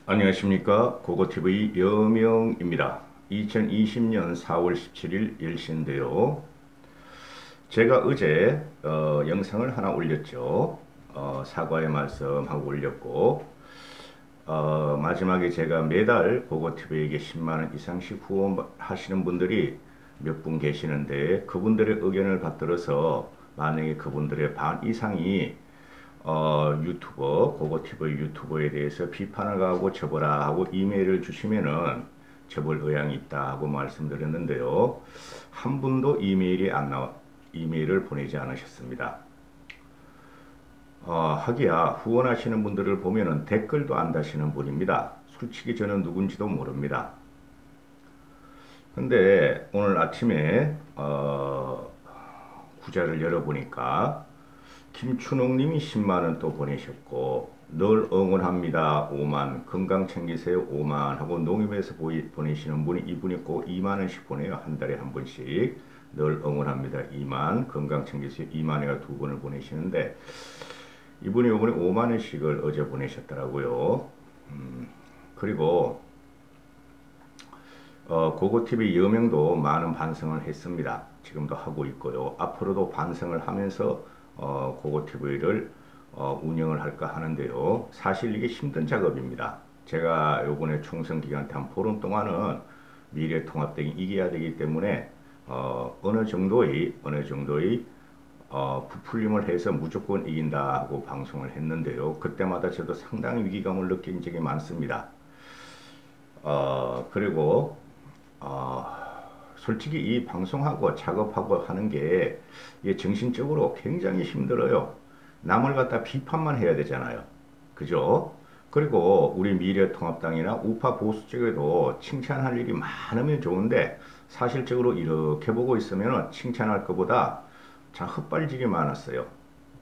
안녕하십니까. 고고TV 여명입니다. 2020년 4월 17일 10시인데요. 제가 어제 영상을 하나 올렸죠. 사과의 말씀하고 올렸고, 마지막에 제가 매달 고고TV에게 10만원 이상씩 후원하시는 분들이 몇 분 계시는데, 그분들의 의견을 받들어서 만약에 그분들의 반 이상이 유튜버, 고고TV 유튜버에 대해서 비판을 가하고 접어라 하고 이메일을 주시면은 접을 의향이 있다 하고 말씀드렸는데요. 한 분도 이메일을 보내지 않으셨습니다. 하기야 후원하시는 분들을 보면은 댓글도 안 다시는 분입니다. 솔직히 저는 누군지도 모릅니다. 근데 오늘 아침에 구자를 열어보니까 김춘옥님이 10만원 또 보내셨고, 늘 응원합니다 5만, 건강 챙기세요 5만 하고 농협에서 보내시는 분이 이분이 꼭 2만원씩 보내요. 한 달에 한 번씩. 늘 응원합니다 2만, 건강 챙기세요 2만회가 두 번을 보내시는데, 이분이 이번에 5만원씩을 어제 보내셨더라고요. 그리고 고고TV 여명도 많은 반성을 했습니다. 지금도 하고 있고요. 앞으로도 반성을 하면서 고고TV를 운영을 할까 하는데요. 사실 이게 힘든 작업입니다. 제가 요번에 총선 기간 때 한 보름 동안은 미래통합당이 이겨야 되기 때문에 어느 정도의 부풀림을 해서 무조건 이긴다 하고 방송을 했는데요. 그때마다 저도 상당히 위기감을 느낀 적이 많습니다. 그리고 솔직히 이 방송하고 작업하고 하는 게 이게 정신적으로 굉장히 힘들어요. 남을 갖다 비판만 해야 되잖아요. 그죠? 그리고 우리 미래통합당이나 우파 보수 쪽에도 칭찬할 일이 많으면 좋은데, 사실적으로 이렇게 보고 있으면 칭찬할 것보다 자 헛발질이 많았어요.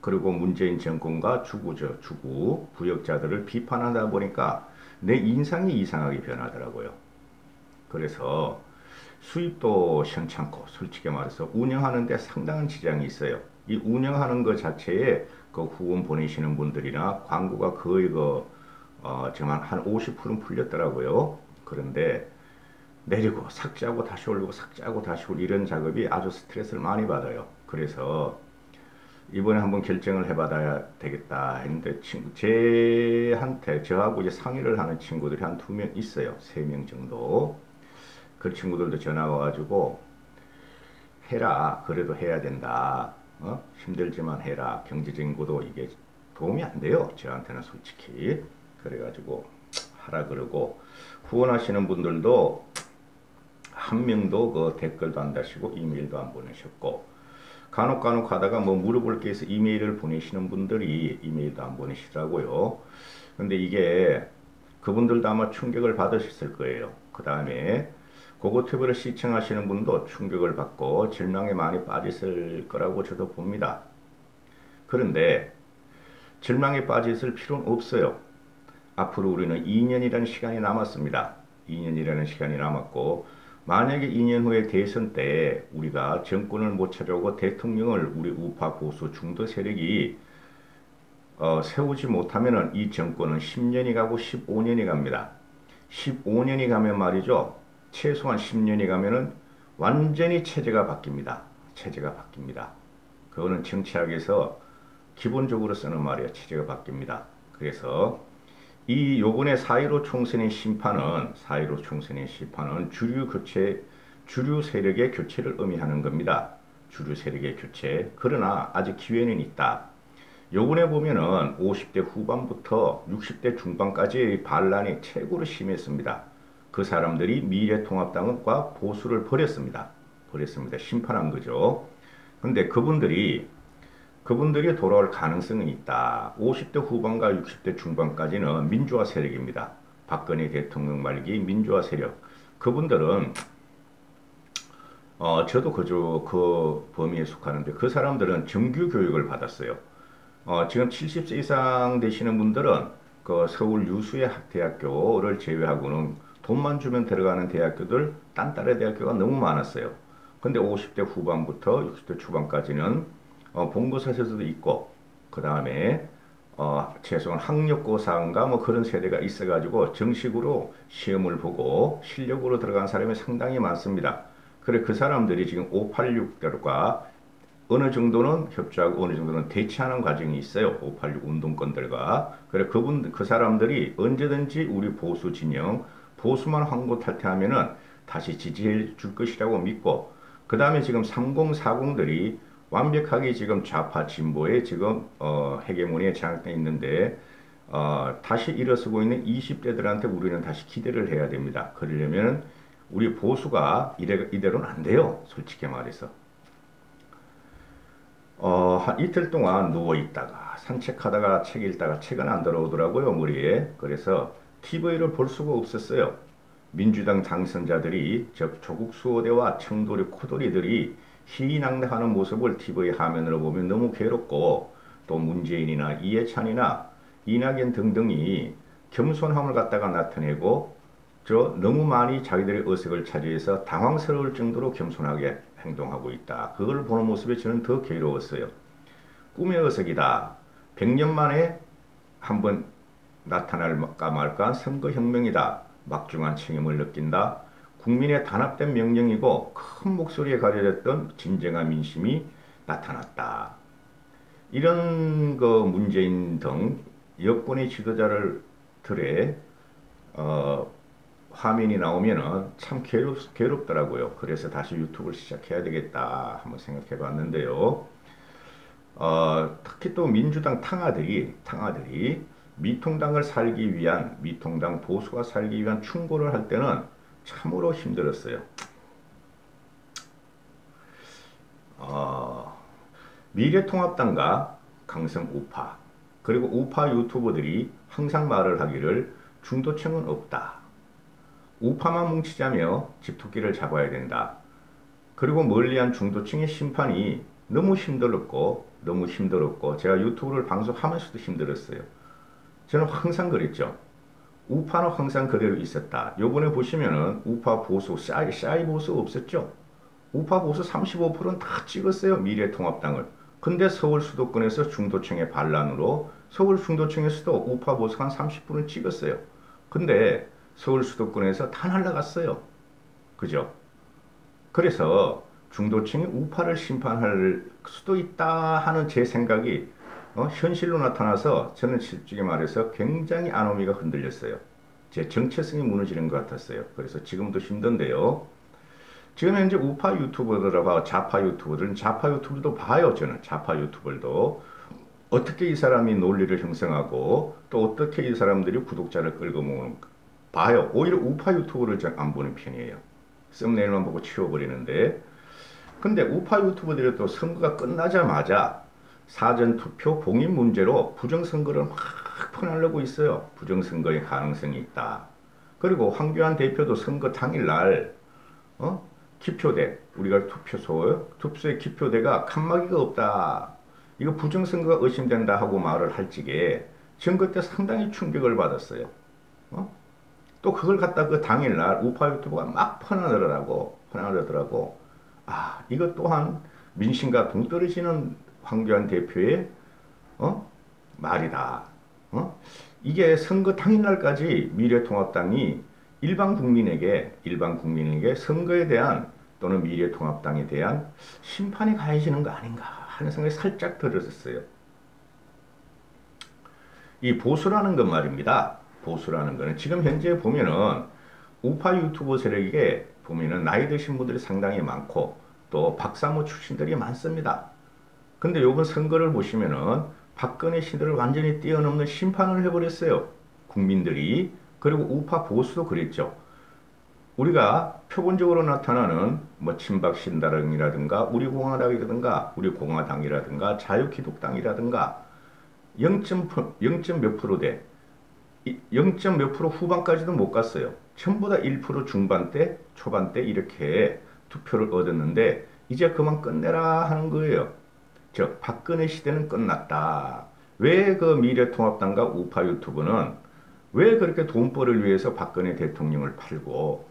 그리고 문재인 정권과 주구 부역자들을 비판하다 보니까 내 인상이 이상하게 변하더라고요. 그래서 수입도 시원찮고, 솔직히 말해서 운영하는데 상당한 지장이 있어요. 이 운영하는 것 자체에 그 후원 보내시는 분들이나 광고가 거의 정말 한 50%는 풀렸더라고요. 그런데 내리고 삭제하고 다시 올리고 삭제하고 다시 올리고 이런 작업이 아주 스트레스를 많이 받아요. 그래서 이번에 한번 결정을 해봐야 되겠다 했는데, 저하고 이제 상의를 하는 친구들이 한 2명 있어요. 3명 정도. 그 친구들도 전화 와가지고 해라. 그래도 해야 된다. 힘들지만 해라. 경제적인 것도 이게 도움이 안 돼요. 저한테는 솔직히. 그래가지고 하라 그러고, 후원하시는 분들도 한 명도 그 댓글도 안 다시고 이메일도 안 보내셨고, 간혹 하다가 뭐 물어볼 게 있어 이메일을 보내시는 분들이 이메일도 안 보내시더라고요. 근데 이게 그분들도 아마 충격을 받으셨을 거예요. 그 다음에 고고TV를 시청하시는 분도 충격을 받고 절망에 많이 빠졌을 거라고 저도 봅니다. 그런데 절망에 빠졌을 필요는 없어요. 앞으로 우리는 2년이라는 시간이 남았습니다. 2년이라는 시간이 남았고, 만약에 2년 후에 대선 때 우리가 정권을 못 차려오고 대통령을 우리 우파 보수 중도 세력이 세우지 못하면 이 정권은 10년이 가고 15년이 갑니다. 15년이 가면 말이죠. 최소한 10년이 가면은 완전히 체제가 바뀝니다. 체제가 바뀝니다. 그거는 정치학에서 기본적으로 쓰는 말이에요. 체제가 바뀝니다. 그래서 이 요번에 4.15 총선의 심판은 주류 세력의 교체를 의미하는 겁니다. 주류 세력의 교체. 그러나 아직 기회는 있다. 요번에 보면은 50대 후반부터 60대 중반까지의 반란이 최고로 심했습니다. 그 사람들이 미래통합당과 보수를 버렸습니다. 심판한 거죠. 근데 그분들이 돌아올 가능성은 있다. 50대 후반과 60대 중반까지는 민주화 세력입니다. 박근혜 대통령 말기 민주화 세력. 그분들은 저도 그 범위에 속하는데, 그 사람들은 정규 교육을 받았어요. 지금 70세 이상 되시는 분들은 그 서울 유수의 대학교를 제외하고는 돈만 주면 들어가는 대학교들, 딴따라 대학교가 너무 많았어요. 근데 50대 후반부터 60대 초반까지는 본고사에서도 있고, 그 다음에 최소한 학력고사인가 뭐 그런 세대가 있어가지고 정식으로 시험을 보고 실력으로 들어간 사람이 상당히 많습니다. 그래 그 사람들이 지금 586들과 어느 정도는 협조하고 어느 정도는 대치하는 과정이 있어요. 586 운동권들과. 그래 그 사람들이 언제든지 우리 보수 진영 보수만 황고탈퇴하면은 다시 지지해 줄 것이라고 믿고 그 다음에 지금 3040들이 완벽하게 지금 좌파 진보에 지금 헤게모니에 장악되어 있는데 다시 일어서고 있는 20대들한테 우리는 다시 기대를 해야 됩니다. 그러려면 우리 보수가 이대로는 안 돼요. 솔직히 말해서. 한 이틀 동안 누워있다가 산책하다가 책 읽다가 책은 안 들어오더라고요, 머리에. 그래서 TV를 볼 수가 없었어요. 민주당 당선자들이 조국 수호대와 청도리 코돌이들이 희희낙낙하는 모습을 TV 화면으로 보면 너무 괴롭고 또 문재인이나 이해찬이나 이낙연 등등이 겸손함을 갖다가 나타내고 너무 많이 자기들의 의석을 차지해서 당황스러울 정도로 겸손하게 행동하고 있다. 그걸 보는 모습에 저는 더 괴로웠어요. 꿈의 의석이다. 100년 만에 한번 나타날까 말까 선거혁명이다. 막중한 책임을 느낀다. 국민의 단합된 명령이고 큰 목소리에 가려졌던 진정한 민심이 나타났다. 이런 문재인 등 여권의 지도자를 들에 화면이 나오면은 참 괴롭더라고요. 그래서 다시 유튜브를 시작해야 되겠다 한번 생각해 봤는데요. 특히 또 민주당 탕아들이 미통당을 살기 위한 미통당 보수가 살기 위한 충고를 할 때는 참으로 힘들었어요. 미래통합당과 강성 우파 그리고 우파 유튜버들이 항상 말을 하기를 중도층은 없다. 우파만 뭉치자며 집토끼를 잡아야 된다. 그리고 멀리한 중도층의 심판이 너무 힘들었고 제가 유튜브를 방송하면서도 힘들었어요. 저는 항상 그랬죠. 우파는 항상 그대로 있었다. 요번에 보시면은 우파 보수 싸이 보수 없었죠. 우파 보수 35%는 다 찍었어요. 미래통합당을. 근데 서울 수도권에서 중도층의 반란으로 서울 중도층에서도 우파 보수가 한 30%는 찍었어요. 근데 서울 수도권에서 다 날라갔어요. 그죠? 그래서 중도층이 우파를 심판할 수도 있다 하는 제 생각이 현실로 나타나서 저는 솔직히 말해서 굉장히 안오미가 흔들렸어요. 제 정체성이 무너지는 것 같았어요. 그래서 지금도 힘든데요. 지금 현재 우파 유튜버들하고 좌파 유튜버들은 좌파 유튜브도 봐요. 저는 좌파 유튜버들도 어떻게 이 사람이 논리를 형성하고 또 어떻게 이 사람들이 구독자를 끌고 모으는가 봐요. 오히려 우파 유튜브를 잘 안 보는 편이에요. 썸네일만 보고 치워버리는데 근데 우파 유튜버들이 또 선거가 끝나자마자 사전투표 봉인 문제로 부정선거를 막 퍼나르고 있어요. 부정선거의 가능성이 있다. 그리고 황교안 대표도 선거 당일날 기표대 우리가 투표소의 기표대가 칸막이가 없다. 이거 부정선거가 의심된다 하고 말을 할 적에 전 그때 상당히 충격을 받았어요. 또 그걸 갖다 그 당일날 우파 유튜버가 막 퍼나르더라고. 이것 또한 민심과 동떨어지는 황교안 대표의 말이다. 이게 선거 당일날까지 미래통합당이 일반 국민에게 선거에 대한 또는 미래통합당에 대한 심판이 가해지는 거 아닌가 하는 생각이 살짝 들었어요. 이 보수라는 건 말입니다. 보수라는 거는 지금 현재 보면은 우파 유튜버 세력에 보면은 나이 드신 분들이 상당히 많고 또 박사모 출신들이 많습니다. 근데 요번 선거를 보시면은 박근혜 시대를 완전히 뛰어넘는 심판을 해버렸어요. 국민들이. 그리고 우파 보수도 그랬죠. 우리가 표본적으로 나타나는 뭐 친박신당이라든가 우리공화당이라든가 자유기독당이라든가 0점 몇 프로대 0점 몇 프로 후반까지도 못 갔어요. 전부 다 1% 중반대 초반대 이렇게 투표를 얻었는데 이제 그만 끝내라 하는 거예요. 즉 박근혜 시대는 끝났다. 왜 그 미래통합당과 우파 유튜브는 왜 그렇게 돈벌이를 위해서 박근혜 대통령을 팔고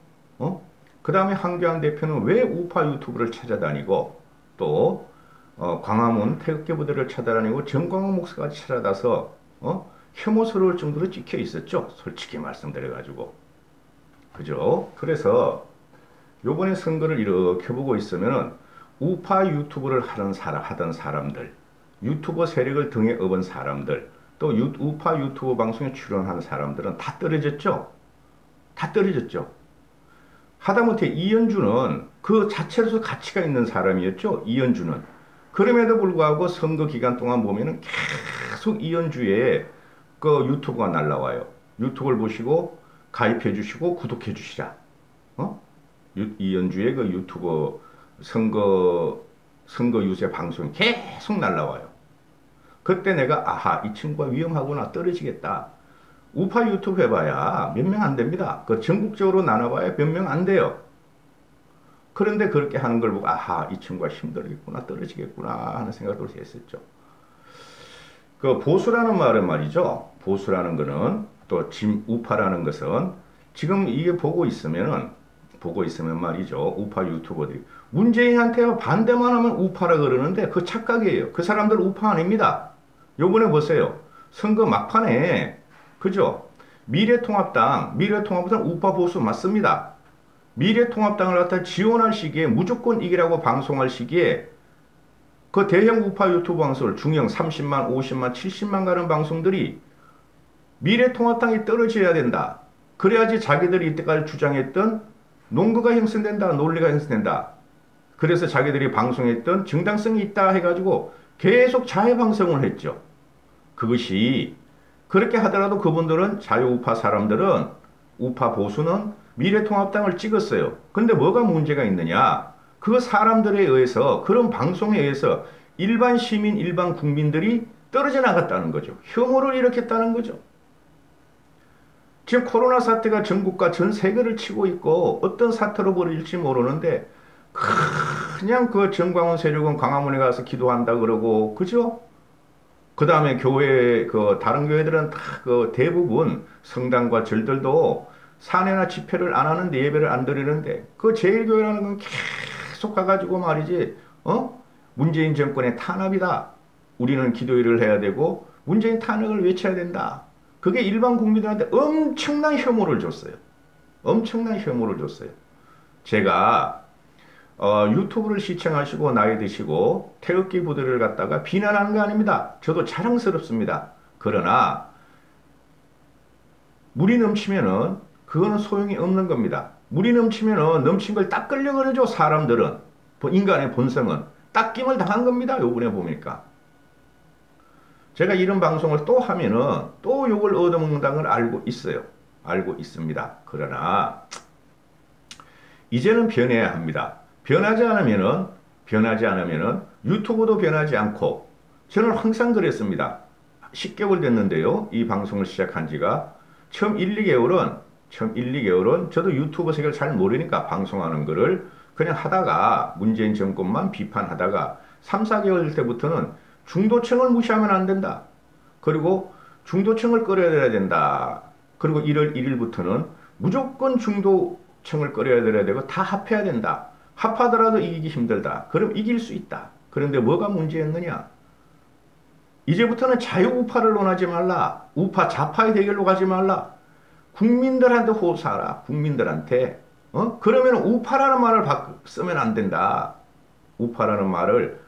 그 다음에 황교안 대표는 왜 우파 유튜브를 찾아다니고 또 광화문 태극기 부대를 찾아다니고 정광훈 목사까지 찾아다서 혐오스러울 정도로 찍혀 있었죠. 솔직히 말씀드려가지고. 그죠? 그래서 요번에 선거를 이렇게 보고 있으면은 우파 유튜브를 하던 사람들, 유튜버 세력을 등에 업은 사람들, 또 우파 유튜브 방송에 출연하는 사람들은 다 떨어졌죠. 다 떨어졌죠. 하다못해 이현주는 그 자체로서 가치가 있는 사람이었죠. 이현주는. 그럼에도 불구하고 선거 기간 동안 보면은 계속 이현주의 그 유튜브가 날라와요. 유튜브를 보시고 가입해 주시고 구독해 주시라. 이현주의 그 유튜브 선거 유세 방송이 계속 날라와요. 그때 내가 아하, 이 친구가 위험하구나, 떨어지겠다. 우파 유튜브 해봐야 몇 명 안 됩니다. 그 전국적으로 나눠봐야 몇 명 안 돼요. 그런데 그렇게 하는 걸 보고 아하, 이 친구가 힘들겠구나, 떨어지겠구나 하는 생각을 했었죠. 그 보수라는 말은 말이죠. 보수라는 거는 또 우파라는 것은 지금 이게 보고 있으면 말이죠. 우파 유튜버들이 문재인한테 반대만 하면 우파라 그러는데 그 착각이에요. 그 사람들 우파 아닙니다. 요번에 보세요. 선거 막판에 그죠? 미래통합당은 우파 보수 맞습니다. 미래통합당을 갖다 지원할 시기에 무조건 이기라고 방송할 시기에 그 대형 우파 유튜브 방송을 중형 30만, 50만, 70만 가는 방송들이 미래통합당이 떨어져야 된다. 그래야지 자기들이 이때까지 주장했던 논거가 형성된다. 논리가 형성된다. 그래서 자기들이 방송했던 정당성이 있다 해가지고 계속 자해방송을 했죠. 그것이 그렇게 하더라도 그분들은 자유우파 사람들은 우파 보수는 미래통합당을 찍었어요. 근데 뭐가 문제가 있느냐? 그 사람들에 의해서 그런 방송에 의해서 일반 시민, 일반 국민들이 떨어져 나갔다는 거죠. 혐오를 일으켰다는 거죠. 지금 코로나 사태가 전국과 전 세계를 치고 있고 어떤 사태로 벌어질지 모르는데 그냥 그 정광훈 세력은 광화문에 가서 기도한다 그러고 그죠? 그 다음에 교회 다른 교회들은 다 그 대부분 성당과 절들도 사내나 집회를 안 하는데 예배를 안 드리는데 그 제일교회라는 건 계속 가가지고 말이지 문재인 정권의 탄압이다. 우리는 기도회를 해야 되고 문재인 탄핵을 외쳐야 된다. 그게 일반 국민들한테 엄청난 혐오를 줬어요. 엄청난 혐오를 줬어요. 제가 유튜브를 시청하시고 나이 드시고 태극기 부대를 갖다가 비난하는 거 아닙니다. 저도 자랑스럽습니다. 그러나 물이 넘치면은 그거는 소용이 없는 겁니다. 물이 넘치면은 넘친 걸 닦으려고 그러죠. 사람들은. 인간의 본성은. 닦임을 당한 겁니다. 요번에 보니까. 제가 이런 방송을 또 하면은 또 욕을 얻어먹는다는 걸 알고 있어요. 알고 있습니다. 그러나 이제는 변해야 합니다. 변하지 않으면은 유튜브도 변하지 않고 저는 항상 그랬습니다. 10개월 됐는데요. 이 방송을 시작한 지가 처음 1, 2개월은 저도 유튜브 세계를 잘 모르니까 방송하는 거를 그냥 하다가 문재인 정권만 비판하다가 3, 4개월 때부터는 중도층을 무시하면 안 된다. 그리고 중도층을 끌어야 된다. 그리고 1월 1일부터는 무조건 중도층을 끌어야 되고 다 합해야 된다. 합하더라도 이기기 힘들다. 그럼 이길 수 있다. 그런데 뭐가 문제였느냐? 이제부터는 자유우파를 논하지 말라. 우파 좌파의 대결로 가지 말라. 국민들한테 호소하라. 국민들한테. 그러면 우파라는 말을 쓰면 안 된다. 우파라는 말을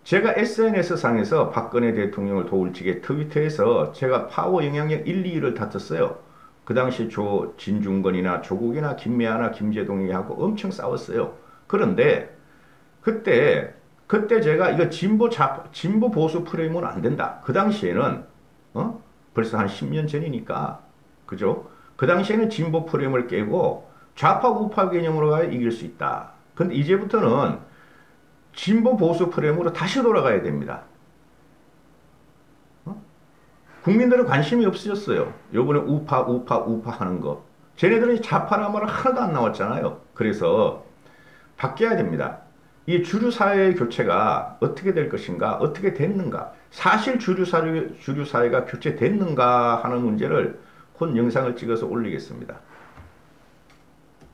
제가 SNS상에서 박근혜 대통령을 도울 적에 트위터에서 제가 파워 영향력 1, 2위를 다퉜어요. 그 당시 진중권이나 조국이나 김미아나 김재동이 하고 엄청 싸웠어요. 그런데 그때 제가 이거 진보 보수 프레임은 안 된다. 그 당시에는 벌써 한 10년 전이니까 그죠? 그 당시에는 진보 프레임을 깨고 좌파 우파 개념으로 가야 이길 수 있다. 근데 이제부터는 진보 보수 프레임으로 다시 돌아가야 됩니다. 국민들은 관심이 없어졌어요. 요번에 우파 하는 거. 쟤네들은 좌파란 말 하나도 안 나왔잖아요. 그래서 바뀌어야 됩니다. 이 주류사회의 교체가 어떻게 될 것인가, 어떻게 됐는가, 사실 주류사회가 교체됐는가 하는 문제를 곧 영상을 찍어서 올리겠습니다.